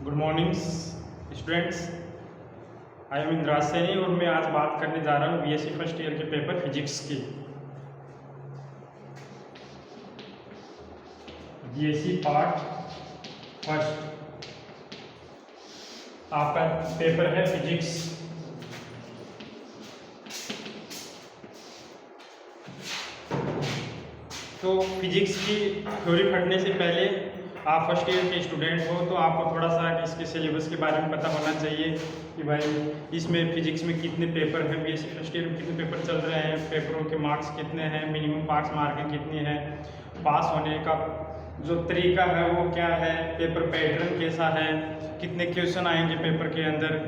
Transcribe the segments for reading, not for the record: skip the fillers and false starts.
Good morning students. I am Indraj Saini और मैं आज बात करने जा रहा हूँ बीएससी फर्स्ट ईयर के पेपर फिजिक्स की। बीएससी पार्ट फर्स्ट आपका पेपर है फिजिक्स। तो फिजिक्स की थ्योरी पढ़ने से पहले आप फर्स्ट ईयर के स्टूडेंट हो तो आपको थोड़ा सा इसके सिलेबस के बारे में पता होना चाहिए कि भाई इसमें फिजिक्स में कितने पेपर हैं, बीएससी फर्स्ट ईयर में कितने पेपर चल रहे हैं, पेपरों के मार्क्स कितने हैं, मिनिमम पास मार्किंग कितनी है, पास होने का जो तरीका है वो क्या है, पेपर पैटर्न कैसा है, कितने क्वेश्चन आएंगे पेपर के अंदर।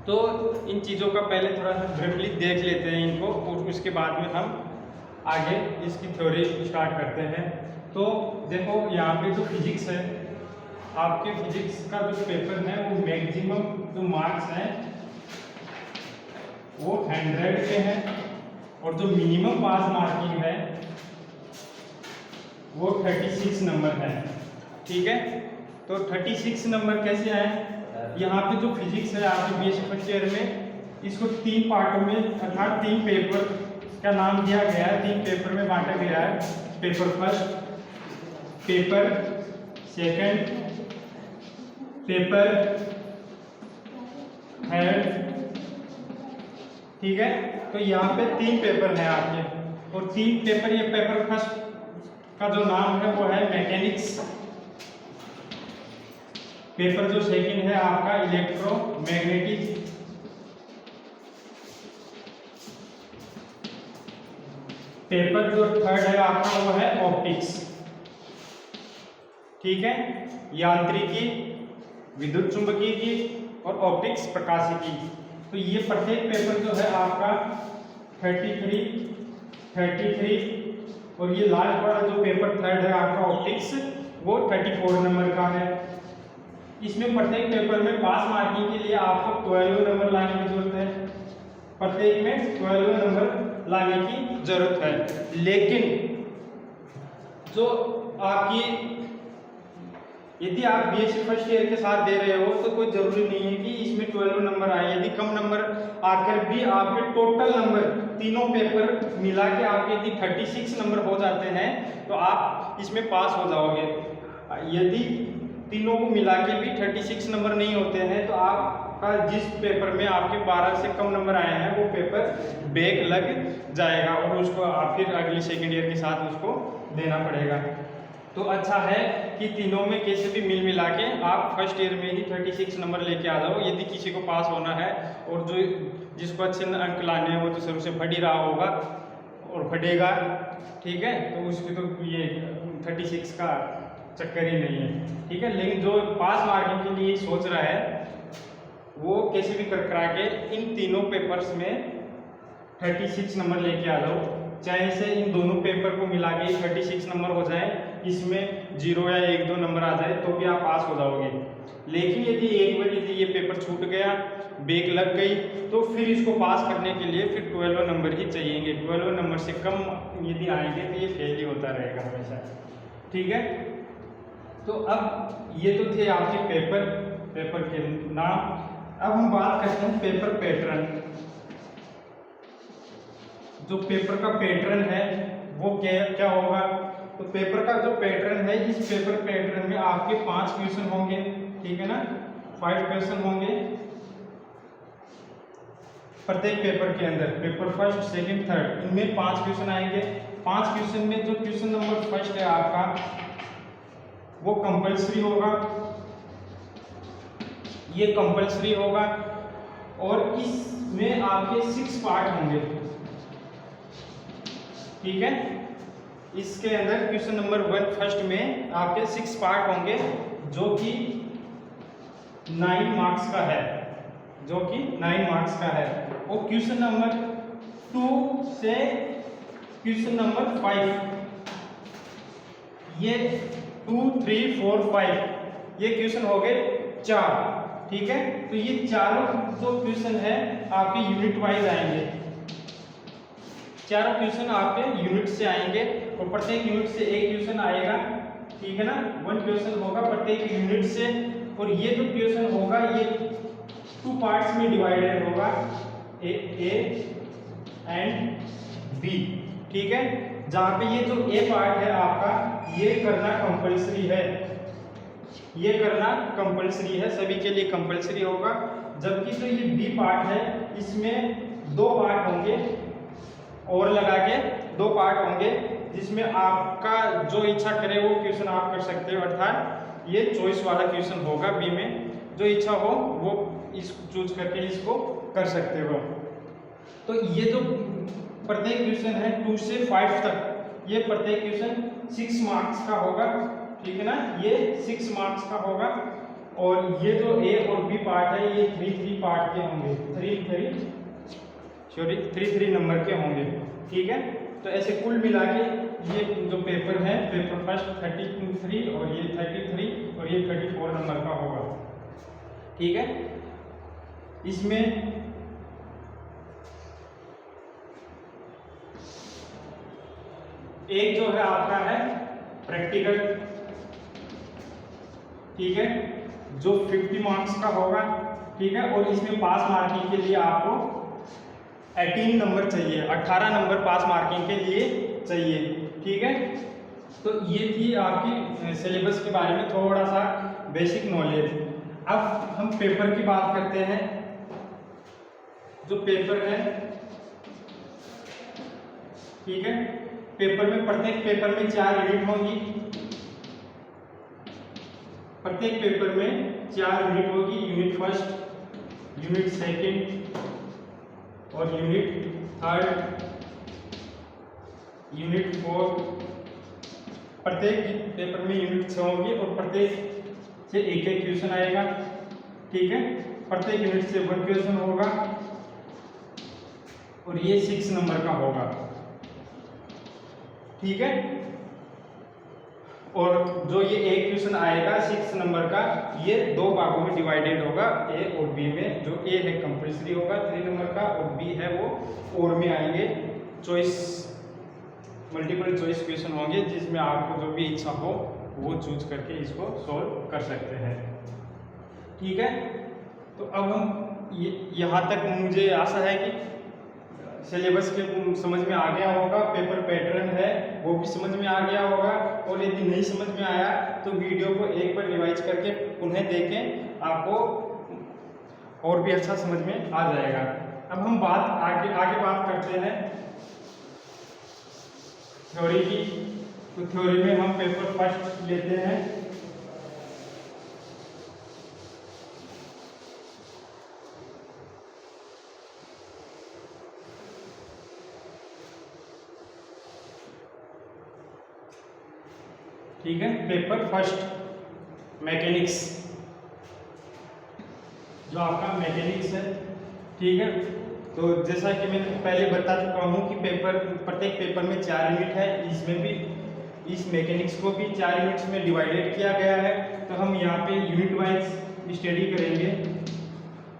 तो इन चीज़ों का पहले थोड़ा सा ब्रीफली देख लेते हैं इनको और उसके बाद में हम आगे इसकी थ्योरी स्टार्ट करते हैं। तो देखो यहाँ पे जो फिजिक्स है, आपके फिजिक्स का जो पेपर है वो मैक्सिमम जो मार्क्स हैं वो 100 के हैं और जो मिनिमम पास मार्किंग है वो 36 नंबर है। ठीक है, तो 36 नंबर कैसे आए? यहाँ पे जो फिजिक्स है आपके बीएससी फर्स्ट ईयर में इसको 3 पार्टों में अर्थात 3 पेपर का नाम दिया गया है, 3 पेपर में बांटा गया है। Paper first, paper second, paper third. ठीक है, तो यहाँ पे 3 पेपर हैं आपके और 3 पेपर, ये पेपर फर्स्ट का जो नाम है वो है मैकेनिक्स, पेपर जो सेकंड है आपका इलेक्ट्रोमैग्नेटिक, पेपर जो थर्ड है आपका वो है ऑप्टिक्स। ठीक है, यांत्रिकी, विद्युत चुंबकीय की और ऑप्टिक्स प्रकाशिकी। तो ये प्रत्येक पेपर जो है आपका 33 और ये लास्ट वाला जो पेपर थर्ड है आपका ऑप्टिक्स वो 34 नंबर का है। इसमें प्रत्येक पेपर में पास मार्किंग के लिए आपको 12 नंबर लाने की जरूरत है, प्रत्येक में 12 नंबर लाने की जरूरत है। लेकिन जो आपकी यदि आप बीएससी फर्स्ट ईयर के साथ दे रहे हो तो कोई जरूरी नहीं है कि इसमें 12 नंबर आए। यदि कम नंबर आकर भी आपके टोटल नंबर तीनों पेपर मिला के आपके यदि 36 नंबर हो जाते हैं तो आप इसमें पास हो जाओगे। यदि तीनों को मिला के भी 36 नंबर नहीं होते हैं तो आपका जिस पेपर में आपके 12 से कम नंबर आए हैं वो पेपर बैक लग जाएगा और उसको आप फिर अगले सेकेंड ईयर के साथ उसको देना पड़ेगा। तो अच्छा है कि तीनों में कैसे भी मिल मिला के आप फर्स्ट ईयर में ही 36 नंबर लेके आ जाओ। यदि किसी को पास होना है और जो जिसको अच्छे अंक लाने हैं वो तो शुरू से पढ़ ही रहा होगा और पढ़ेगा। ठीक है, तो उसकी तो ये 36 का चक्कर ही नहीं है। ठीक है, लेकिन जो पास मार्किंग के लिए सोच रहा है वो कैसे भी कर करा के इन तीनों पेपर्स में 36 नंबर लेके आ जाओ। चाहे से इन दोनों पेपर को मिला के 36 नंबर हो जाए, इसमें 0 या 1-2 नंबर आ जाए तो भी आप पास हो जाओगे। लेकिन यदि एक बार यदि ये पेपर छूट गया, बैक लग गई, तो फिर इसको पास करने के लिए फिर 12 नंबर ही चाहिए। 12 नंबर से कम यदि आएंगे तो ये फेल ही होता रहेगा हमेशा। ठीक है, तो अब ये तो थे आपके पेपर के नाम। अब हम बात करते हैं पेपर पैटर्न। जो पेपर का पैटर्न है वो क्या होगा? तो पेपर का जो पैटर्न है, इस पेपर पैटर्न में आपके 5 क्वेश्चन होंगे। ठीक है ना, 5 क्वेश्चन होंगे प्रत्येक पेपर के अंदर। पेपर फर्स्ट, सेकंड, थर्ड, इनमें 5 क्वेश्चन आएंगे। 5 क्वेश्चन में जो क्वेश्चन नंबर फर्स्ट है आपका वो कंपल्सरी होगा, ये कंपल्सरी होगा और इसमें आपके 6 पार्ट होंगे। ठीक है, इसके अंदर क्वेश्चन नंबर 1 फर्स्ट में आपके 6 पार्ट होंगे जो कि 9 मार्क्स का है, जो कि 9 मार्क्स का है। और क्वेश्चन नंबर 2 से क्वेश्चन नंबर 5, ये 2, 3, 4, 5 ये क्वेश्चन हो गए 4। ठीक है, तो ये चारों जो क्वेश्चन है आपके यूनिट वाइज आएंगे। चारों क्वेश्चन आपके यूनिट से आएंगे और प्रत्येक यूनिट से एक क्वेश्चन आएगा। ठीक है ना, 1 क्वेश्चन होगा प्रत्येक यूनिट से और ये जो क्वेश्चन होगा ये 2 पार्ट्स में डिवाइडेड होगा, ए एंड बी। ठीक है, जहाँ पे ये जो ए पार्ट है आपका, ये करना कंपल्सरी है, ये करना कंपल्सरी है, सभी के लिए कंपल्सरी होगा। जबकि जो ये बी पार्ट है इसमें 2 पार्ट होंगे, और लगा के 2 पार्ट होंगे, जिसमें आपका जो इच्छा करे वो क्वेश्चन आप कर सकते हो, अर्थात ये चॉइस वाला क्वेश्चन होगा बी में, जो इच्छा हो वो इस चूज करके इसको कर सकते हो। तो ये जो प्रत्येक क्वेश्चन है 2 से 5 तक, ये प्रत्येक क्वेश्चन 6 मार्क्स का होगा, ठीक है ना, ये 6 मार्क्स का होगा। और ये जो ए और बी पार्ट है ये 3 पार्ट के होंगे, 3 नंबर के होंगे। ठीक है, तो ऐसे कुल मिला के ये जो पेपर है, पेपर फर्स्ट 33 और ये 33 और ये 34 नंबर का होगा। ठीक है, इसमें एक जो है आपका है प्रैक्टिकल, ठीक है, जो 50 मार्क्स का होगा। ठीक है, और इसमें पास मार्किंग के लिए आपको 18 नंबर चाहिए, 18 नंबर पास मार्किंग के लिए चाहिए। ठीक है, तो ये थी आपकी सिलेबस के बारे में थोड़ा सा बेसिक नॉलेज। अब हम पेपर की बात करते हैं। जो पेपर है, ठीक है, पेपर में प्रत्येक पेपर में 4 यूनिट होंगी, प्रत्येक पेपर में 4 यूनिट होगी, यूनिट फर्स्ट, यूनिट सेकंड और यूनिट थर्ड, यूनिट फोर्थ। प्रत्येक पेपर में यूनिट 6 होंगी और प्रत्येक से एक क्वेश्चन आएगा। ठीक है, प्रत्येक यूनिट से 1 क्वेश्चन होगा और ये 6 नंबर का होगा। ठीक है, और जो ये एक क्वेश्चन आएगा 6 नंबर का, ये 2 भागों में डिवाइडेड होगा, ए और बी में। जो ए है कंपल्सरी होगा 3 नंबर का, और बी है वो और में आएंगे, चॉइस, मल्टीपल चॉइस क्वेश्चन होंगे, जिसमें आपको जो भी इच्छा हो वो चूज करके इसको सॉल्व कर सकते हैं। ठीक है, तो अब हम यहाँ तक मुझे आशा है कि सिलेबस के समझ में आ गया होगा, पेपर पैटर्न है वो भी समझ में आ गया होगा, और यदि नहीं समझ में आया तो वीडियो को एक बार रिवाइज करके पुनः देखें, आपको और भी अच्छा समझ में आ जाएगा। अब हम आगे बात करते हैं थ्योरी की। तो थ्योरी में हम पेपर फर्स्ट लेते हैं। ठीक है, पेपर फर्स्ट मैकेनिक्स, जो आपका मैकेनिक्स है। ठीक है, तो जैसा कि मैं पहले बता चुका हूँ कि प्रत्येक पेपर में 4 यूनिट है, इसमें भी इस मैकेनिक्स को भी 4 यूनिट्स में डिवाइडेड किया गया है। तो हम यहाँ पे यूनिट वाइज स्टडी करेंगे।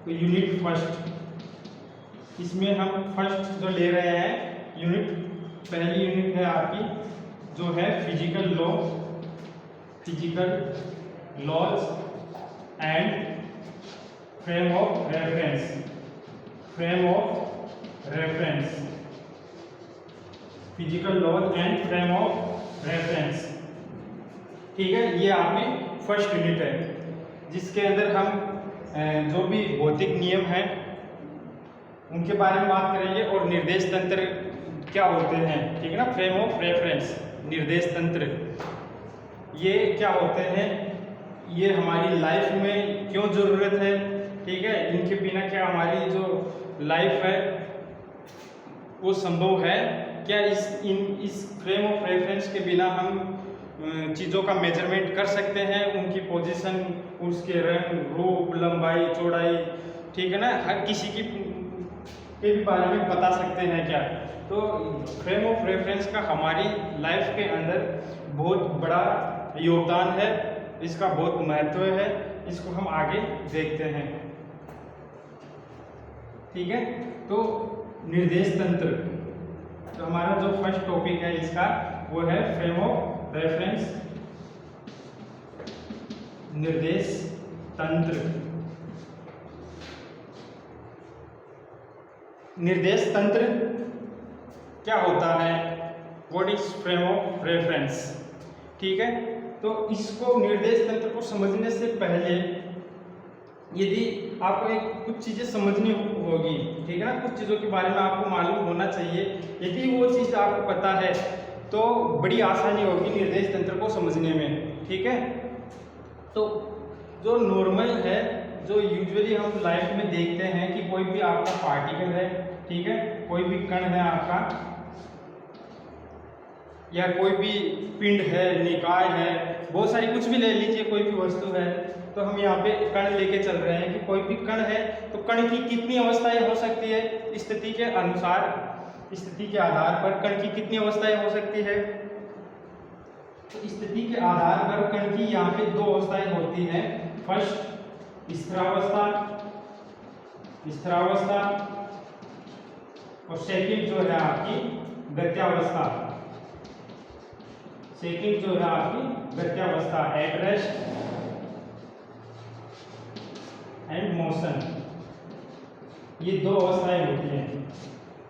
तो यूनिट फर्स्ट, इसमें हम फर्स्ट जो ले रहे हैं यूनिट, पहली यूनिट है आपकी जो है physical law, physical laws and frame of reference, frame of reference, physical laws and frame of reference. ठीक है, ये आपकी फर्स्ट यूनिट है, जिसके अंदर हम जो भी भौतिक नियम हैं उनके बारे में बात करेंगे और निर्देश तंत्र क्या होते हैं। ठीक है ना, फ्रेम ऑफ रेफरेंस, निर्देश तंत्र ये क्या होते हैं, ये हमारी लाइफ में क्यों ज़रूरत है। ठीक है, इनके बिना क्या हमारी जो लाइफ है वो संभव है क्या, इस फ्रेम ऑफ रेफरेंस के बिना हम चीज़ों का मेजरमेंट कर सकते हैं, उनकी पोजीशन, उसके रंग, रूप, लंबाई, चौड़ाई, ठीक है ना, हर किसी की के भी बारे में बता सकते हैं क्या। तो फ्रेम ऑफ रेफरेंस का हमारी लाइफ के अंदर बहुत बड़ा योगदान है, इसका बहुत महत्व है, इसको हम आगे देखते हैं। ठीक है, तो निर्देश तंत्र, तो हमारा जो फर्स्ट टॉपिक है इसका वो है फ्रेम ऑफ रेफरेंस, निर्देश तंत्र। निर्देश तंत्र क्या होता है? What is frame of reference. ठीक है, तो इसको निर्देश तंत्र को समझने से पहले यदि आपको एक कुछ चीज़ें समझनी होगी, ठीक है ना, कुछ चीज़ों के बारे में आपको मालूम होना चाहिए। यदि वो चीज़ आपको पता है तो बड़ी आसानी होगी निर्देश तंत्र को समझने में। ठीक है, तो जो नॉर्मल है, जो यूजुअली हम लाइफ में देखते हैं कि कोई भी आपका पार्टिकल है, ठीक है, कोई भी कण है आपका, या कोई भी पिंड है, निकाय है, बहुत सारी कुछ भी ले लीजिए, कोई भी वस्तु है, तो हम यहाँ पे कण लेके चल रहे हैं कि कोई भी कण है तो कण की कितनी अवस्थाएं हो सकती है, स्थिति के अनुसार, स्थिति के आधार पर कण की कितनी अवस्थाएं हो सकती है। तो स्थिति के आधार पर कण की यहाँ पे दो अवस्थाएं होती हैं। फर्स्ट स्थिरावस्था, स्थिरावस्था, और सेकंड जो है आपकी गत्यावस्था। सेकंड जो है आपकी गत्यावस्था, एट रेस्ट एंड मोशन, ये दो अवस्थाएं होती हैं।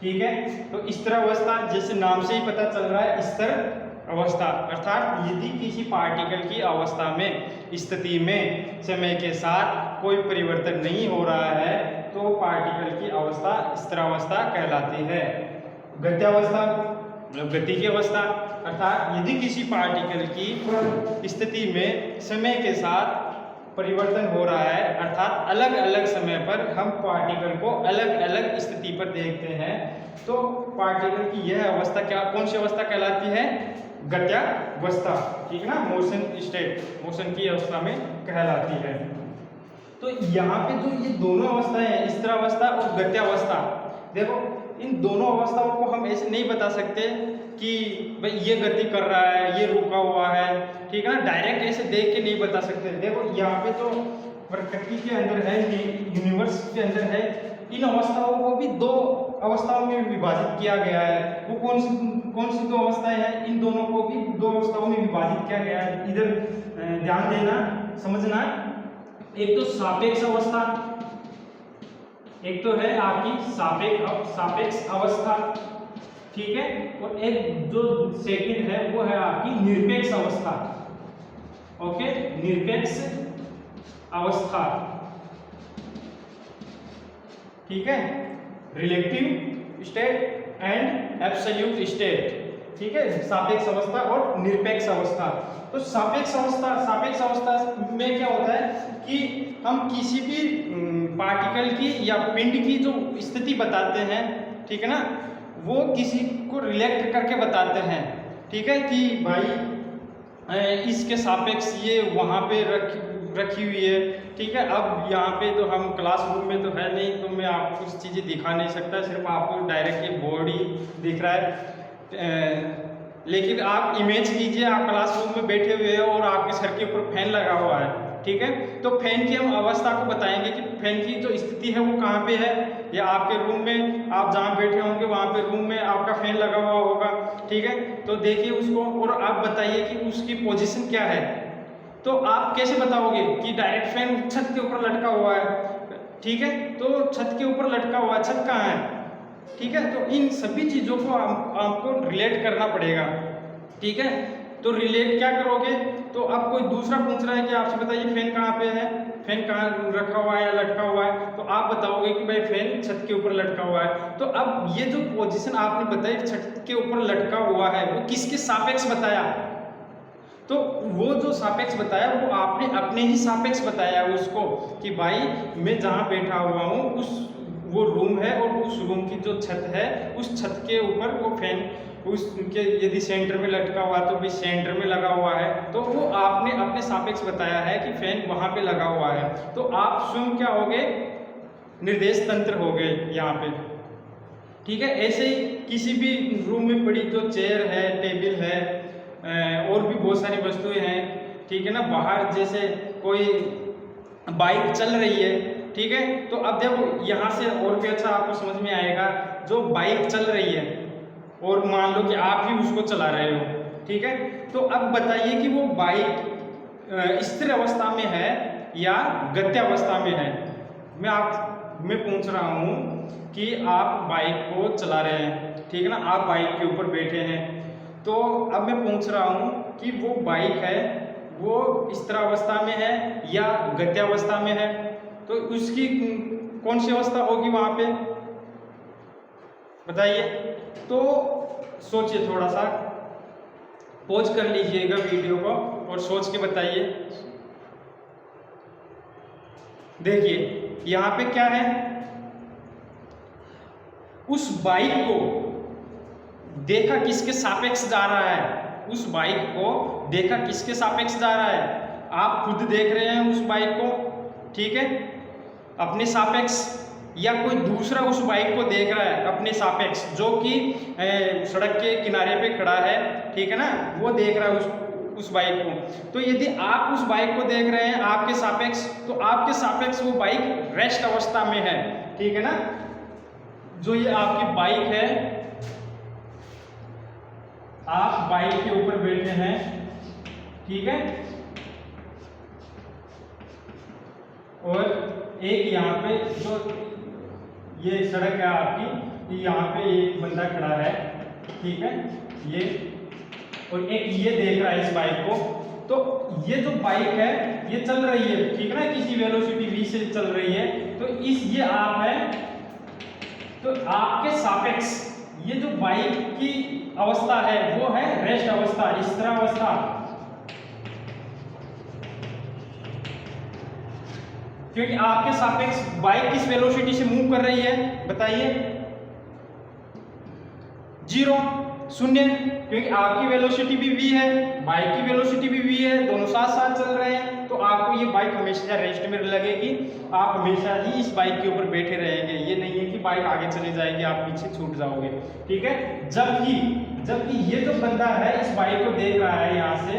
ठीक है, तो स्थिर अवस्था जैसे नाम से ही पता चल रहा है, स्थिर अवस्था अर्थात यदि किसी पार्टिकल की अवस्था में, स्थिति में समय के साथ कोई परिवर्तन नहीं हो रहा है तो पार्टिकल की अवस्था स्थिरावस्था कहलाती है। गत्यावस्था मतलब गति की अवस्था, अर्थात यदि किसी पार्टिकल की स्थिति में समय के साथ परिवर्तन हो रहा है, अर्थात अलग अलग समय पर हम पार्टिकल को अलग अलग स्थिति पर देखते हैं, तो पार्टिकल की यह अवस्था क्या, कौन सी अवस्था कहलाती है? गत्यावस्था। ठीक है ना, मोशन स्टेट, मोशन की अवस्था में कहलाती है। तो यहाँ पे जो ये दोनों अवस्थाएं हैं, स्थिरावस्था और गत्यावस्था, देखो इन दोनों अवस्थाओं को हम ऐसे नहीं बता सकते कि भाई ये गति कर रहा है, ये रुका हुआ है, ठीक है ना, डायरेक्ट ऐसे देख के नहीं बता सकते। देखो यहाँ पे तो प्रकृति के अंदर है, यूनिवर्स के अंदर है, इन अवस्थाओं को भी दो अवस्थाओं में विभाजित किया गया है। वो कौन सी दो अवस्थाएं हैं? इन दोनों को भी दो अवस्थाओं में विभाजित किया गया है। इधर ध्यान देना, समझना। एक तो सापेक्ष अवस्था, एक तो है आपकी सापेक्ष अवस्था, ठीक है, और एक जो सेकंड है वो है आपकी निरपेक्ष अवस्था। ओके, निरपेक्ष अवस्था, ठीक है, relative state and absolute state. ठीक है, सापेक्ष अवस्था और निरपेक्ष अवस्था। तो सापेक्ष अवस्था में क्या होता है कि हम किसी भी पार्टिकल की या पिंड की जो स्थिति बताते हैं, ठीक है ना, वो किसी को रिलेट करके बताते हैं। ठीक है, कि भाई इसके सापेक्ष ये वहाँ पे रखी हुई है। ठीक है, अब यहाँ पे तो हम क्लासरूम में तो है नहीं, तो मैं आपको कुछ चीज़ें दिखा नहीं सकता, सिर्फ आपको डायरेक्ट ये बोर्ड ही दिख रहा है। लेकिन आप इमेज कीजिए, आप क्लासरूम में बैठे हुए हो और आपके सर के ऊपर फैन लगा हुआ है। ठीक है, तो फैन की हम अवस्था को बताएंगे कि फैन की जो स्थिति है वो कहाँ पे है, या आपके रूम में आप जहाँ बैठे होंगे वहाँ पे रूम में आपका फैन लगा हुआ होगा। ठीक है, तो देखिए उसको और आप बताइए कि उसकी पोजीशन क्या है। तो आप कैसे बताओगे कि डायरेक्ट फैन छत के ऊपर लटका हुआ है। ठीक है, तो छत के ऊपर लटका हुआ है, छत कहाँ है? ठीक है, तो इन सभी चीज़ों को आपको रिलेट करना पड़ेगा। ठीक है, तो रिलेट क्या करोगे? तो अब कोई दूसरा पूछ रहा है कि आपसे बताइए फैन कहाँ पे है, फैन कहाँ रखा हुआ है या लटका हुआ है, तो आप बताओगे कि भाई फैन छत के ऊपर लटका हुआ है। तो अब ये जो पोजीशन आपने बताई छत के ऊपर लटका हुआ है, वो किसके सापेक्ष बताया? तो वो जो सापेक्ष बताया वो आपने अपने ही सापेक्ष बताया उसको कि भाई मैं जहाँ बैठा हुआ हूँ उस वो रूम है और उस रूम की जो छत है उस छत के ऊपर वो फैन उसके यदि सेंटर में लटका हुआ तो भी सेंटर में लगा हुआ है। तो वो आपने अपने सापेक्ष बताया है कि फैन वहाँ पे लगा हुआ है। तो आप स्वयं क्या हो गए? निर्देश तंत्र हो गए यहाँ पे। ठीक है, ऐसे ही किसी भी रूम में पड़ी जो चेयर है, टेबल है, और भी बहुत सारी वस्तुएं हैं। ठीक है ना, बाहर जैसे कोई बाइक चल रही है, ठीक है, तो अब देखो यहाँ से और भी अच्छा आपको समझ में आएगा। जो बाइक चल रही है और मान लो कि आप ही उसको चला रहे हो, ठीक है, तो अब बताइए कि वो बाइक स्थिर अवस्था में है या गत्यावस्था में है। मैं पूछ रहा हूँ कि आप बाइक को चला रहे हैं, ठीक है ना, आप बाइक के ऊपर बैठे हैं, तो अब मैं पूछ रहा हूँ कि वो बाइक है वो स्थिरावस्था में है या गत्यावस्था में है, तो उसकी कौन सी अवस्था होगी वहाँ पे, बताइए। तो सोचिए, थोड़ा सा पॉज कर लीजिएगा वीडियो को और सोच के बताइए। देखिए यहाँ पे क्या है, उस बाइक को देखा किसके सापेक्ष जा रहा है, उस बाइक को देखा किसके सापेक्ष जा रहा है, आप खुद देख रहे हैं उस बाइक को, ठीक है, अपने सापेक्ष, या कोई दूसरा उस बाइक को देख रहा है अपने सापेक्ष, जो कि सड़क के किनारे पे खड़ा है, ठीक है ना, वो देख रहा है उस बाइक को। तो यदि आप उस बाइक को देख रहे हैं आपके सापेक्ष, तो आपके सापेक्ष वो बाइक रेस्ट अवस्था में है, ठीक है ना। जो ये आपकी बाइक है, आप बाइक के ऊपर बैठे हैं, ठीक है, और एक यहाँ पे जो ये सड़क है आपकी, यहाँ पे एक बंदा खड़ा है, ठीक है, ये, और एक ये देख रहा है इस बाइक को। तो ये जो बाइक है ये चल रही है, ठीक है ना, किसी वेलोसिटी v से चल रही है, तो ये आप है, तो आपके सापेक्ष ये जो बाइक की अवस्था है वो है रेस्ट अवस्था, स्थिरावस्था। क्योंकि आपके सापेक्ष बाइक किस वेलोसिटी से मूव कर रही है, बताइए, 0, 0, क्योंकि आपकी वेलोसिटी भी v है, बाइक की वेलोसिटी भी v है, दोनों साथ साथ चल रहे हैं, तो आपको ये बाइक हमेशा रेस्ट में लगेगी, आप हमेशा ही इस बाइक के ऊपर बैठे रहेंगे। ये नहीं है कि बाइक आगे चली जाएगी आप पीछे छूट जाओगे, ठीक है। जबकि ये जो बंदा है इस बाइक को देख रहा है, यहाँ से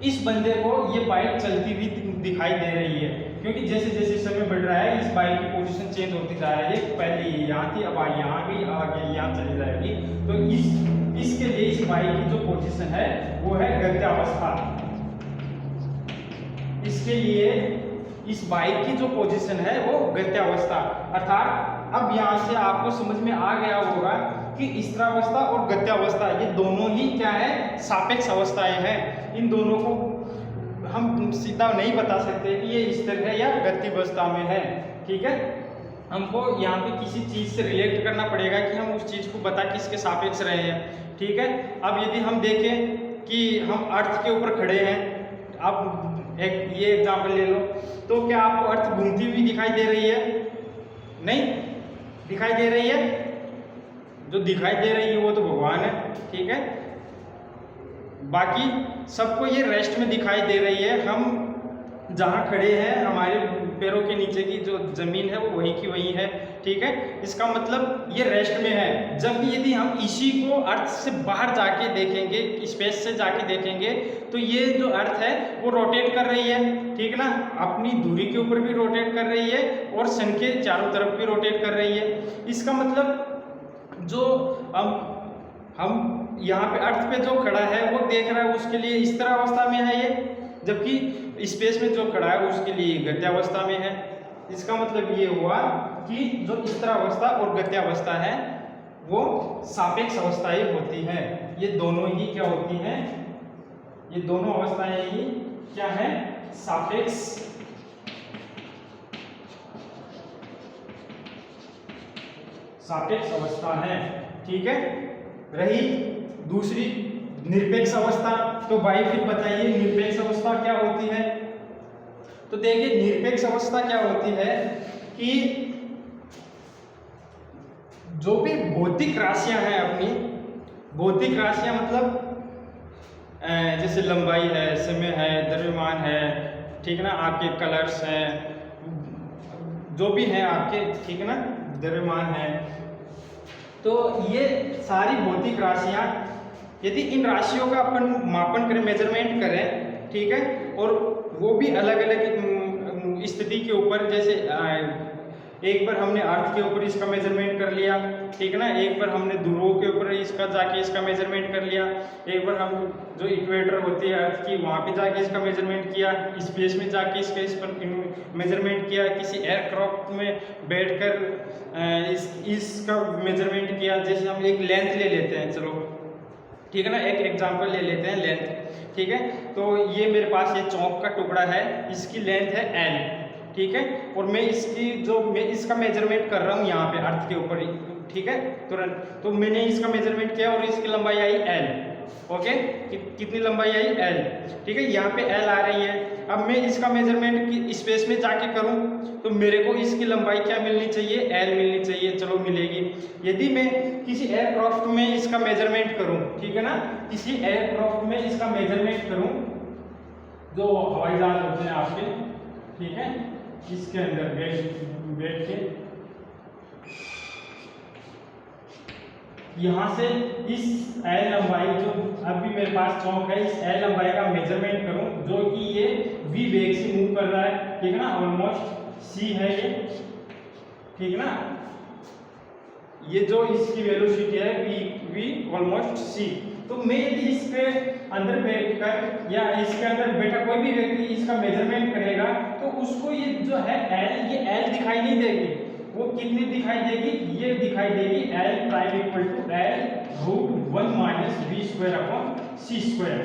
इस बंदे को ये बाइक चलती हुई दिखाई दे रही है, क्योंकि जैसे जैसे समय बढ़ रहा है इस बाइक की पोजीशन चेंज होती जा रही है, पहले यहाँ थी, अब यहाँ गई, आगे यहाँ चली जाएगी। तो इसके लिए इस बाइक की जो पोजीशन है वो है गत्यावस्था। इसके लिए इस बाइक की जो पोजीशन है वो गत्यावस्था, अर्थात अब यहाँ से आपको समझ में आ गया होगा कि स्थिरावस्था और गत्यावस्था ये दोनों ही क्या है, सापेक्ष अवस्थाएं हैं। इन दोनों को हम सीधा नहीं बता सकते कि ये स्थिर है या गत्यावस्था में है, ठीक है। हमको यहाँ पे किसी चीज से रिलेट करना पड़ेगा कि हम उस चीज को बता किसके सापेक्ष रहे हैं, ठीक है। अब यदि हम देखें कि हम अर्थ के ऊपर खड़े हैं, अब एक ये एग्जाम्पल ले लो, तो क्या आपको अर्थ घूमती हुई दिखाई दे रही है? नहीं दिखाई दे रही है। जो दिखाई दे रही है वो तो भगवान है, ठीक है। बाकी सबको ये रेस्ट में दिखाई दे रही है। हम जहाँ खड़े हैं हमारे पैरों के नीचे की जो जमीन है वो वही की वही है, ठीक है। इसका मतलब ये रेस्ट में है। जबकि यदि हम इसी को अर्थ से बाहर जाके देखेंगे, स्पेस से जाके देखेंगे, तो ये जो अर्थ है वो रोटेट कर रही है, ठीक है ना, अपनी दूरी के ऊपर भी रोटेट कर रही है और सन के चारों तरफ भी रोटेट कर रही है। इसका मतलब जो हम यहाँ पे अर्थ पे जो खड़ा है वो देख रहा है उसके लिए स्थिरावस्था में है ये, जबकि स्पेस में जो खड़ा है उसके लिए गत्यावस्था में है। इसका मतलब ये हुआ कि जो स्थिरावस्था और गत्यावस्था है वो सापेक्ष अवस्थाएं होती है। ये दोनों ही क्या होती हैं, ये दोनों अवस्थाएं ही क्या है, सापेक्ष अवस्था है, ठीक है। रही दूसरी निरपेक्ष अवस्था, तो भाई फिर बताइए निरपेक्ष अवस्था क्या होती है। तो देखिए निरपेक्ष अवस्था क्या होती है कि जो भी भौतिक राशियां हैं, अपनी भौतिक राशियां मतलब जैसे लंबाई है, समय है, द्रव्यमान है, ठीक है ना, आपके कलर्स हैं, जो भी हैं आपके, ठीक है ना, द्रव्यमान है, तो ये सारी भौतिक राशियां यदि इन राशियों का अपन मापन करें, मेजरमेंट करें, ठीक है, और वो भी अलग अलग स्थिति के ऊपर, जैसे एक बार हमने अर्थ के ऊपर इसका मेजरमेंट कर लिया, ठीक है ना, एक बार हमने ध्रुवों के ऊपर इसका जाके इसका मेजरमेंट कर लिया, एक बार हम जो इक्वेटर होती है अर्थ की वहाँ पे जाके इसका मेजरमेंट किया, स्पेस में जाके इस पर मेजरमेंट किया, किसी एयरक्राफ्ट में बैठकर इसका मेजरमेंट किया। जैसे हम एक लेंथ ले लेते हैं, चलो ठीक है ना, एक एग्जांपल ले लेते हैं लेंथ, ठीक है। तो ये मेरे पास ये चौक का टुकड़ा है, इसकी लेंथ है L, ठीक है, और मैं इसका मेजरमेंट कर रहा हूँ यहाँ पे अर्थ के ऊपर, ठीक है, तुरंत। तो मैंने इसका मेजरमेंट किया और इसकी लंबाई आई L, ओके, कितनी लंबाई आई L, ठीक है, यहाँ पे L आ रही है। अब मैं इसका मेजरमेंट स्पेस में जाके करूँ तो मेरे को इसकी लंबाई क्या मिलनी चाहिए, L मिलनी चाहिए, चलो मिलेगी। यदि मैं किसी एयरक्राफ्ट में इसका मेजरमेंट करूँ, ठीक है ना, किसी एयरक्राफ्ट में इसका मेजरमेंट करूँ, जो हवाई जहाज होते हैं आपके, ठीक है, इसके अंदर बैठ के यहाँ से इस L लंबाई जो अभी मेरे पास चौक है, इस L लंबाई का मेजरमेंट करूं, जो कि ये v वेग से मूव कर रहा है, ठीक है ना, ऑलमोस्ट c है ये, ठीक है ना, ये जो इसकी वेलोसिटी है v ऑलमोस्ट c। तो मैं यदि इसके अंदर बैठकर या इसके अंदर बैठा कोई भी व्यक्ति इसका मेजरमेंट करेगा तो उसको ये जो है L, ये L दिखाई नहीं देगी, वो कितनी दिखाई देगी, ये दिखाई देगी L prime equal to L root 1 minus v square upon c square,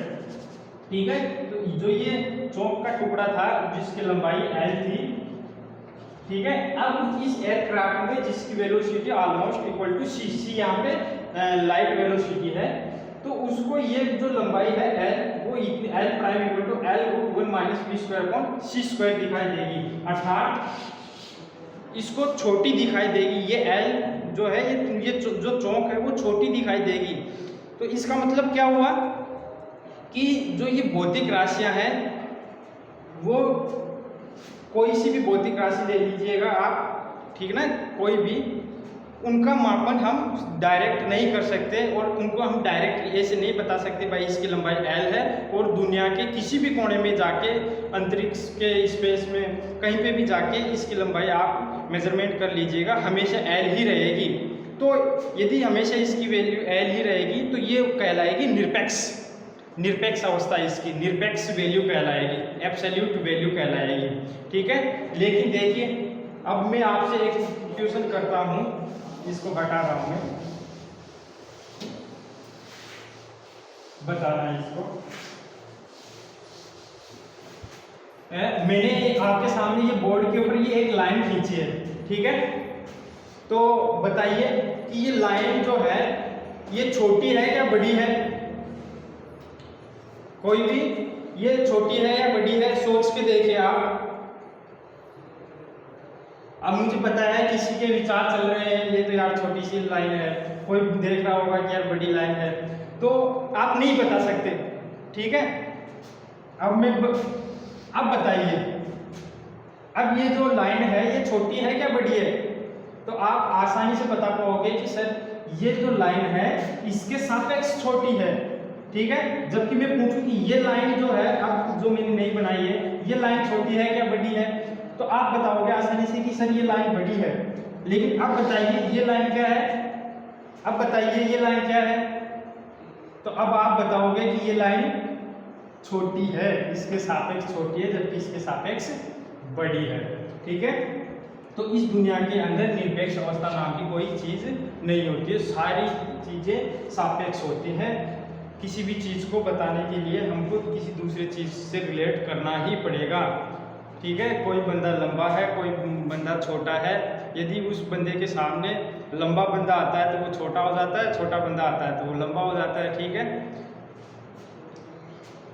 ठीक है। तो जो ये चौक का टुकड़ा था जिसकी लंबाई L थी, ठीक है, अब इस एयरक्राफ्ट में जिसकी velocity almost equal to c, यहाँ पे लाइट वेलोसिटी है, तो उसको ये जो लंबाई है L, वो L prime equal to L root 1 minus v square upon c square दिखाई देगी, अर्थात इसको छोटी दिखाई देगी। ये L जो है ये जो चौक है वो छोटी दिखाई देगी। तो इसका मतलब क्या हुआ कि जो ये भौतिक राशियां हैं, वो कोई सी भी भौतिक राशि ले लीजिएगा आप, ठीक ना, कोई भी, उनका मापन हम डायरेक्ट नहीं कर सकते और उनको हम डायरेक्ट ऐसे नहीं बता सकते भाई इसकी लंबाई L है, और दुनिया के किसी भी कोने में जाके अंतरिक्ष के स्पेस में कहीं पे भी जाके इसकी लंबाई आप मेजरमेंट कर लीजिएगा, हमेशा L ही रहेगी। तो यदि हमेशा इसकी वैल्यू L ही रहेगी तो ये कहलाएगी निरपेक्ष अवस्था, इसकी निरपेक्ष वैल्यू कहलाएगी, एब्सोल्यूट वैल्यू कहलाएगी, ठीक है। लेकिन देखिए अब मैं आपसे एक क्वेश्चन करता हूँ, इसको हटा रहा हूँ मैं, बता रहा है इसको। मैंने आपके सामने ये बोर्ड के ऊपर ये एक लाइन खींची है, ठीक है, तो बताइए कि ये लाइन जो है ये छोटी है या बड़ी है, कोई भी, ये छोटी है या बड़ी है, सोच के देखिए आप। अब मुझे पता है किसी के विचार चल रहे हैं, ये तो यार छोटी सी लाइन है, कोई देख रहा होगा कि यार बड़ी लाइन है, तो आप नहीं बता सकते, ठीक है। अब बताइए, अब ये जो लाइन है ये छोटी है क्या बड़ी है, तो आप आसानी से बता पाओगे कि सर ये जो लाइन है इसके सापेक्ष छोटी है, ठीक है। जबकि मैं पूछूं कि ये लाइन जो है, अब जो मैंने नहीं बनाई है, ये लाइन छोटी है क्या बड़ी है, तो आप बताओगे आसानी से कि सर ये लाइन बड़ी है। लेकिन अब बताइए ये लाइन क्या है, अब बताइए ये लाइन क्या है, तो अब आप बताओगे कि ये लाइन छोटी है, इसके सापेक्ष छोटी है, जबकि इसके सापेक्ष बड़ी है, ठीक है। तो इस दुनिया के अंदर निरपेक्ष अवस्था नाम की कोई चीज नहीं होती है, सारी चीजें सापेक्ष होती हैं। किसी भी चीज को बताने के लिए हमको किसी दूसरे चीज से रिलेट करना ही पड़ेगा, ठीक है। कोई बंदा लंबा है, कोई बंदा छोटा है, यदि उस बंदे के सामने लंबा बंदा आता है तो वो छोटा हो जाता है, छोटा बंदा आता है तो वो लंबा हो जाता है, ठीक है।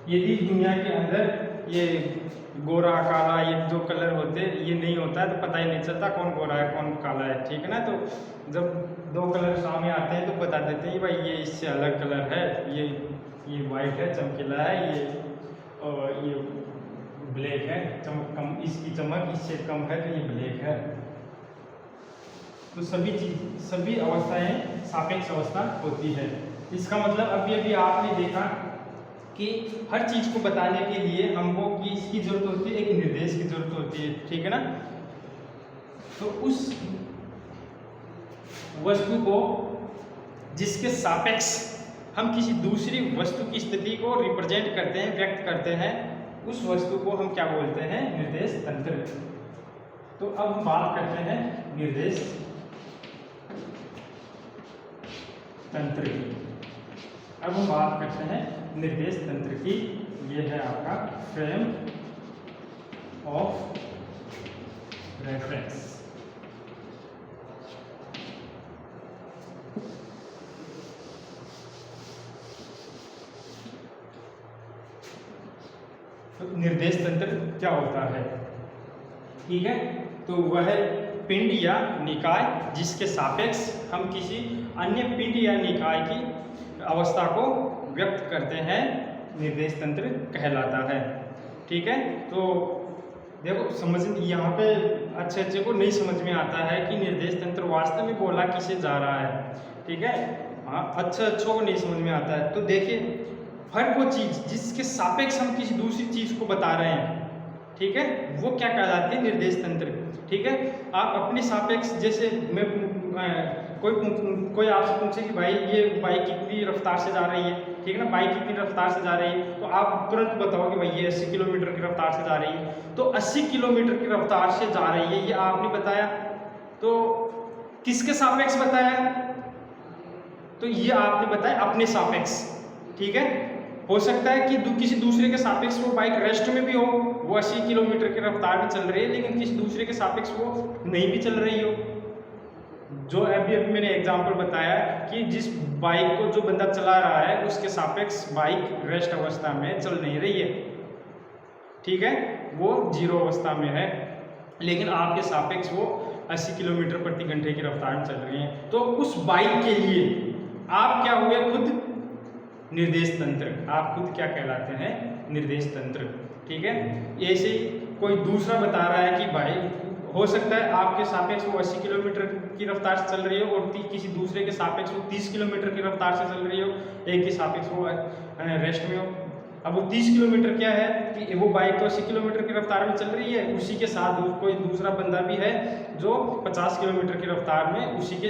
यदि दुनिया के अंदर ये गोरा काला ये जो कलर होते ये नहीं होता है तो पता ही नहीं चलता कौन गोरा है कौन काला है, ठीक है ना। तो जब दो कलर सामने आते हैं तो बता देते हैं भाई ये इससे अलग कलर है, ये वाइट है चमकीला है, ये ब्लैक है, चमक कम, इसकी चमक इससे कम है तो ये ब्लैक है। तो सभी अवस्थाएं सापेक्ष अवस्था होती है। इसका मतलब अभी आपने देखा कि हर चीज को बताने के लिए हमको किसकी जरूरत होती है, एक निर्देश की जरूरत होती है, ठीक है ना। तो उस वस्तु को जिसके सापेक्ष हम किसी दूसरी वस्तु की स्थिति को रिप्रेजेंट करते हैं, व्यक्त करते हैं, उस वस्तु को हम क्या बोलते हैं? निर्देश तंत्र। तो अब हम बात करते हैं निर्देश तंत्र की। अब हम बात करते हैं निर्देश तंत्र की। ये है आपका फ्रेम ऑफ रेफरेंस। तो निर्देश तंत्र क्या होता है? ठीक है, तो वह पिंड या निकाय जिसके सापेक्ष हम किसी अन्य पिंड या निकाय की अवस्था को व्यक्त करते हैं, निर्देश तंत्र कहलाता है। ठीक है, तो देखो समझ यहाँ पे अच्छे को नहीं समझ में आता है कि निर्देश तंत्र वास्तव में बोला किसे जा रहा है। ठीक है, हाँ, अच्छों को नहीं समझ में आता है। तो देखिए हर वो चीज जिसके सापेक्ष हम किसी दूसरी चीज को बता रहे हैं, ठीक है, वो क्या कहलाती है? निर्देश तंत्र। ठीक है, आप अपने सापेक्ष, जैसे मैं कोई आपसे पूछे कि भाई ये बाइक कितनी रफ्तार से जा रही है, ठीक है ना, बाइक कितनी रफ्तार से जा रही है, तो आप तुरंत बताओ कि भाई ये 80 किलोमीटर की रफ्तार से जा रही है। तो 80 किलोमीटर की रफ्तार से जा रही है, ये आपने बताया, तो किसके सापेक्ष बताया? तो ये आपने बताया अपने सापेक्ष। ठीक है, हो सकता है कि किसी दूसरे के सापेक्ष वो बाइक रेस्ट में भी हो, वो 80 किलोमीटर की रफ्तार में चल रही है, लेकिन किसी दूसरे के सापेक्ष वो नहीं भी चल रही हो। जो अभी मैंने एग्जांपल बताया कि जिस बाइक को जो बंदा चला रहा है उसके सापेक्ष बाइक रेस्ट अवस्था में चल नहीं रही है, ठीक है, वो जीरो अवस्था में है, लेकिन आपके सापेक्ष वो 80 किलोमीटर प्रति घंटे की रफ्तार में चल रही है। तो उस बाइक के लिए आप क्या हुए? खुद निर्देश तंत्र। आप खुद क्या कहलाते हैं? निर्देश तंत्र। ठीक है, ऐसे कोई दूसरा बता रहा है कि भाई हो सकता है आपके सापेक्ष वो 80 किलोमीटर की रफ्तार से चल रही हो और किसी दूसरे के सापेक्ष वो 30 किलोमीटर की रफ्तार से चल रही हो, एक के सापेक्ष वो रेस्ट में हो। अब वो 30 किलोमीटर क्या है कि वो बाइक तो 80 किलोमीटर की रफ्तार में चल रही है, उसी के साथ कोई दूसरा बंदा भी है जो 50 किलोमीटर की रफ्तार में उसी के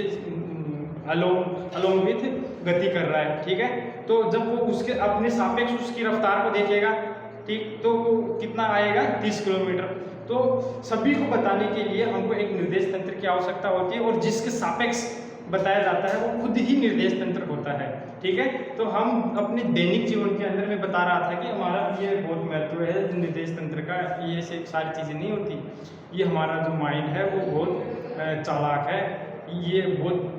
अलोंग विथ गति कर रहा है। ठीक है, तो जब वो उसके अपने सापेक्ष उसकी रफ्तार को देखेगा, ठीक, तो वो कितना आएगा? 30 किलोमीटर। तो सभी को बताने के लिए हमको एक निर्देश तंत्र की आवश्यकता होती है, और जिसके सापेक्ष बताया जाता है वो खुद ही निर्देश तंत्र होता है। ठीक है, तो हम अपने दैनिक जीवन के अंदर में बता रहा था कि हमारा ये बहुत महत्व है निर्देश तंत्र का। ये से सारी चीज़ें नहीं होती, ये हमारा जो माइंड है वो बहुत चालाक है, ये बहुत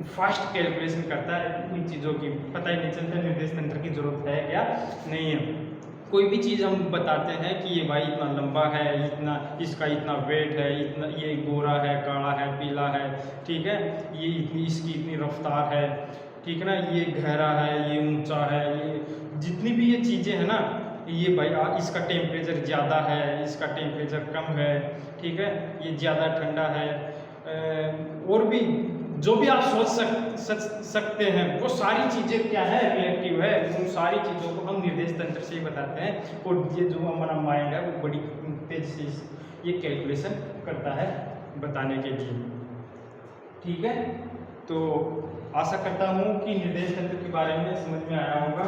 फास्ट कैलकुलेशन करता है इन चीज़ों की, पता ही नहीं चलता निर्देश तंत्र की जरूरत है या नहीं है। कोई भी चीज़ हम बताते हैं कि ये भाई इतना लंबा है, इतना इसका इतना वेट है, इतना ये गोरा है, काला है, पीला है, ठीक है, ये इतनी इसकी इतनी रफ्तार है, ठीक है ना, ये गहरा है, ये ऊंचा है, ये जितनी भी ये चीज़ें हैं ना, ये भाई इसका टेम्परेचर ज़्यादा है, इसका टेम्परेचर कम है, ठीक है, ये ज़्यादा ठंडा है, और भी जो भी आप सोच सकते हैं वो सारी चीज़ें क्या है? रिलेटिव है। उन सारी चीज़ों को हम निर्देश तंत्र से ही बताते हैं, और ये जो हमारा माइंड है वो बड़ी तेज से ये कैलकुलेशन करता है बताने के लिए। ठीक है, तो आशा करता हूँ कि निर्देश तंत्र के बारे में समझ में आया होगा।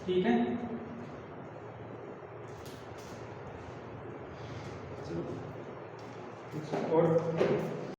ठीक है, और